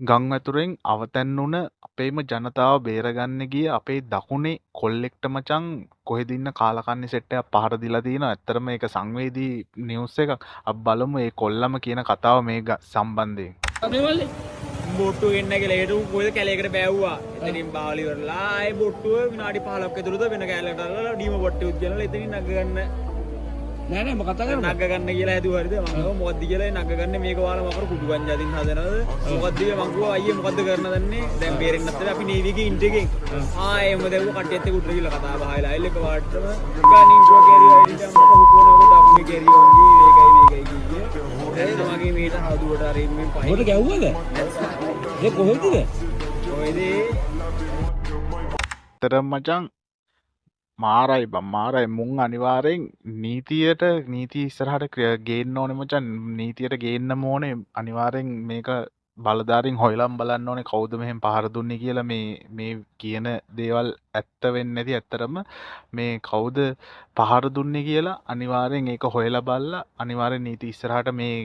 ගම් ඇතුරෙන් අවතැන් වුණ අපේම ජනතාව බේරගන්න ගිය අපේ දකුණේ කොල්ලෙක්ට මචං කොහෙද ඉන්න කාලකන්ණි සෙට් එකක් පහර දීලා තිනවා. ඇත්තටම ඒක සංවේදී නිවුස් එකක්. අපි බලමු මේ කොල්ලම කියන කතාව මේ සම්බන්ධයෙන්. අනේවලේ බොට්ටු එන්න කියලා ඒට කොහෙද කැලේකට බෑවුවා. එතනින් බාවලි වරලා ආයේ බොට්ටුව විනාඩි 15ක් ඇතුළත වෙන කැලේකට අරලා ඩීම බොට්ටුවත් කියලා එතනින් නග ගන්න. නෑ නෑ මොකක්ද කරන්නේ? නග ගන්න කියලා හැදුවා හරිද? මම කිව්වා මොකද්ද කියලා නග ගන්න මේක වාලා මකර කුඩු ගංජාදින් හදනවද? මොකද්ද කියලා මං කිව්වා අයියේ මොකද්ද කරන්න දන්නේ? දැන් බේරෙන්න නැත්නම් අපි නේවි එකේ ඉන්ට් එකෙන් ආයෙම දැව්ව කට්ටියත් එක්ක උඩට ගිහලා කතා බහලා අයිල් එක වාට්ටම ගානින් කෝ කැරියෝ අයිඩි එක මට හුකුනකොට අපි කැරියෝ මේකයි කිව්වේ. එතන මගේ මේට හදුවට අරින් මේ පහේ. මොකට ගැව්වද? ඒ කොහෙදද? කොහෙද? ඇත්තටම මචං මාරයි බං මාරයි මුන් අනිවාර්යෙන් නීතිය ඉස්සරහට ගේන්න ඕනේ මචං. නීතියට ගේන්න ඕනේ අනිවාර්යෙන්. මේක බලධාරීන් හොයලම් බලන්න ඕනේ කවුද මෙහෙම පහර දුන්නේ කියලා. මේ කියන දේවල් ඇත්ත වෙන්නේ නැති. ඇත්තටම මේ කවුද පහර දුන්නේ කියලා අනිවාර්යෙන් ඒක හොයලා බලලා අනිවාර්යෙන් නීති ඉස්සරහට මේ